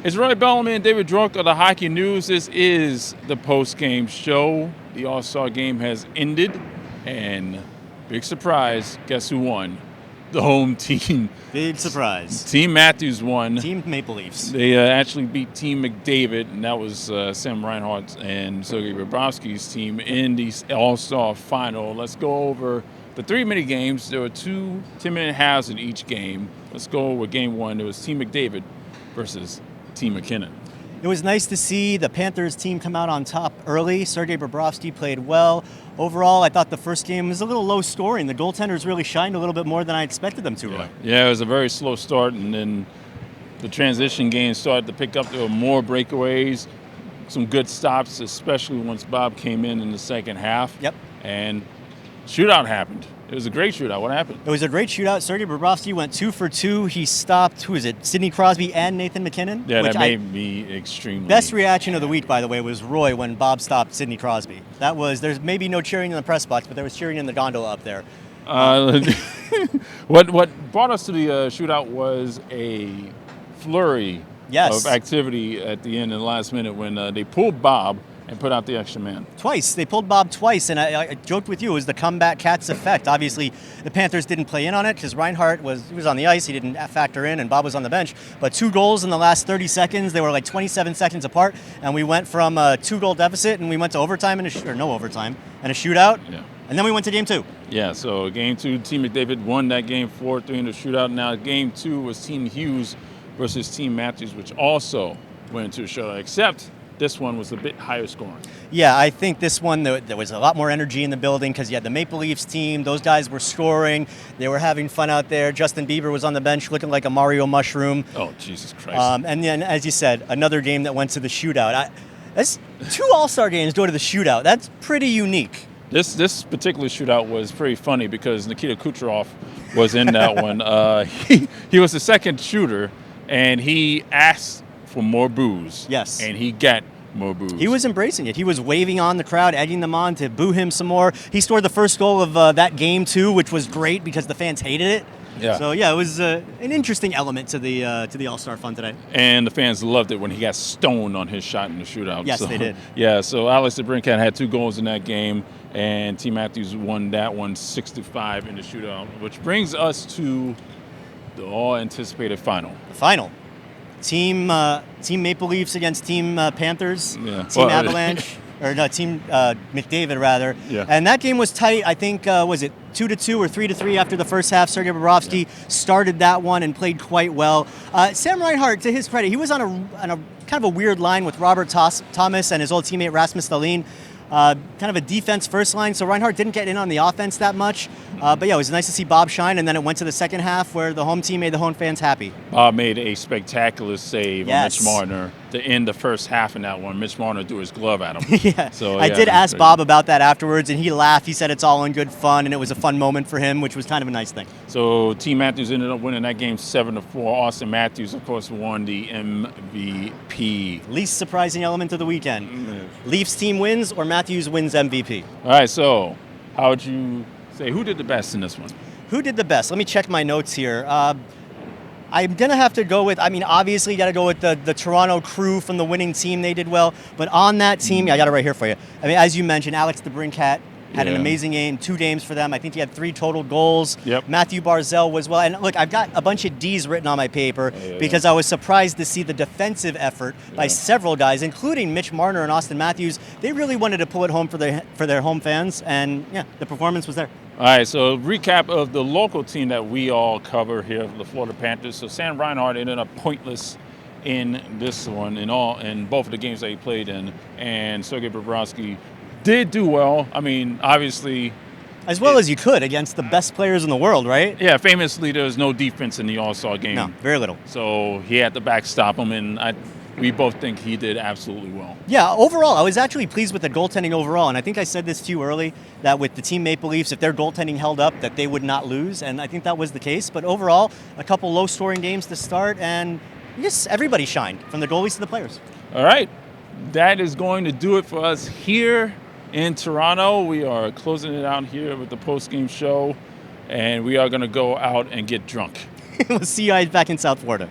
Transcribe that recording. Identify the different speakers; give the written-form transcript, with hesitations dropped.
Speaker 1: It's Roy Bellamy and David Dwork of the Hockey News. This is the post-game show. The All-Star game has ended, and big surprise, guess who won? The home team.
Speaker 2: Big surprise.
Speaker 1: Team Matthews won.
Speaker 2: Team Maple Leafs.
Speaker 1: They actually beat Team McDavid, and that was Sam Reinhart and Sergei Bobrovsky's team in the All-Star final. Let's go over the 3 mini games. There were 2 10-minute halves in each game. Let's go over game 1. It was Team McDavid versus Team McKinnon.
Speaker 2: It was nice to see the Panthers team come out on top early. Sergei Bobrovsky played well. Overall, I thought the first game was a little low scoring. The goaltenders really shined a little bit more than I expected them to, Roy.
Speaker 1: Yeah, it was a very slow start, and then the transition game started to pick up. There were more breakaways, some good stops, especially once Bob came in the second half.
Speaker 2: Yep.
Speaker 1: And shootout happened. It was a great shootout. What happened?
Speaker 2: It was a great shootout. Sergei Bobrovsky went 2 for 2. He stopped, Sidney Crosby and Nathan McKinnon?
Speaker 1: Yeah, that made me extremely...
Speaker 2: Best reaction of the week, by the way, was Roy when Bob stopped Sidney Crosby. There's maybe no cheering in the press box, but there was cheering in the gondola up there.
Speaker 1: What brought us to the shootout was a flurry of activity at the end in the last minute when they pulled Bob and put out the extra man.
Speaker 2: Twice. They pulled Bob twice, and I joked with you, it was the comeback Cats effect. Obviously, the Panthers didn't play in on it because Reinhart was on the ice. He didn't factor in, and Bob was on the bench. But 2 goals in the last 30 seconds. They were like 27 seconds apart, and we went from a 2-goal deficit, and we went to overtime, no overtime, and a shootout.
Speaker 1: Yeah.
Speaker 2: And then we went to game 2.
Speaker 1: Yeah, so game 2, Team McDavid won that game 4-3 in the shootout. Now, game 2 was Team Hughes versus Team Matthews, which also went into a shootout, except this one was a bit higher scoring.
Speaker 2: Yeah, I think this one, there was a lot more energy in the building because you had the Maple Leafs team. Those guys were scoring. They were having fun out there. Justin Bieber was on the bench looking like a Mario mushroom.
Speaker 1: Oh, Jesus Christ.
Speaker 2: And then, as you said, another game that went to the shootout. That's 2 All-Star games go to the shootout. That's pretty unique.
Speaker 1: This particular shootout was pretty funny because Nikita Kucherov was in that one. He was the second shooter, and he asked for more boos.
Speaker 2: Yes.
Speaker 1: And he got more boos.
Speaker 2: He was embracing it. He was waving on the crowd, egging them on to boo him some more. He scored the first goal of that game, too, which was great because the fans hated it.
Speaker 1: Yeah.
Speaker 2: So, yeah, it was an interesting element to the All-Star fun today.
Speaker 1: And the fans loved it when he got stoned on his shot in the shootout.
Speaker 2: Yes, they did.
Speaker 1: Yeah, so Alex DeBrincat had 2 goals in that game, and Team Matthews won that one 6-5 in the shootout, which brings us to the all-anticipated final.
Speaker 2: The final. Team Maple Leafs against Team Panthers.
Speaker 1: Yeah.
Speaker 2: Team Avalanche. Or no, Team McDavid, rather.
Speaker 1: Yeah.
Speaker 2: And that game was tight. I think, was it 2-2 or 3-3 after the first half? Sergei Bobrovsky started that one and played quite well. Sam Reinhart, to his credit, he was on a kind of a weird line with Robert Thomas and his old teammate Rasmus Dahlin. Kind of a defense first line, so Reinhart didn't get in on the offense that much. But yeah, it was nice to see Bob shine, and then it went to the second half where the home team made the home fans happy.
Speaker 1: Bob made a spectacular save on
Speaker 2: Yes.
Speaker 1: Mitch Marner to end the first half in that one. Mitch Marner threw his glove at him.
Speaker 2: Yeah.
Speaker 1: So,
Speaker 2: I
Speaker 1: yeah,
Speaker 2: did ask
Speaker 1: great.
Speaker 2: Bob about that afterwards, and he laughed. He said it's all in good fun, and it was a fun moment for him, which was kind of a nice thing.
Speaker 1: So Team Matthews ended up winning that game 7-4. Austin Matthews, of course, won the MVP.
Speaker 2: Least surprising element of the weekend. Leafs team wins or Matthews wins MVP?
Speaker 1: All right, so how would you say, who did the best in this one?
Speaker 2: Who did the best? Let me check my notes here. I'm going to have to go with, obviously you got to go with the Toronto Crew from the winning team. They did well. But on that team, I got it right here for you. As you mentioned, Alex DeBrincat had an amazing game, 2 games for them. I think he had 3 total goals.
Speaker 1: Yep.
Speaker 2: Matthew Barzal was well. And look, I've got a bunch of D's written on my paper because I was surprised to see the defensive effort by several guys, including Mitch Marner and Austin Matthews. They really wanted to pull it home for their home fans, and yeah, the performance was there.
Speaker 1: All right, so recap of the local team that we all cover here, the Florida Panthers. So Sam Reinhart ended up pointless in this one, in both of the games that he played in, and Sergei Bobrovsky did do well. Obviously,
Speaker 2: as well as you could against the best players in the world, right?
Speaker 1: Yeah, famously, there was no defense in the All-Star game.
Speaker 2: No, very little.
Speaker 1: So he had to backstop him, and we both think he did absolutely well.
Speaker 2: Yeah, overall, I was actually pleased with the goaltending overall, and I think I said this to you early, that with the Team Maple Leafs, if their goaltending held up, that they would not lose, and I think that was the case. But overall, a couple low-scoring games to start, and just everybody shined, from the goalies to the players.
Speaker 1: All right, that is going to do it for us here in Toronto. We are closing it out here with the post-game show, and we are going to go out and get drunk.
Speaker 2: We'll see you guys back in South Florida.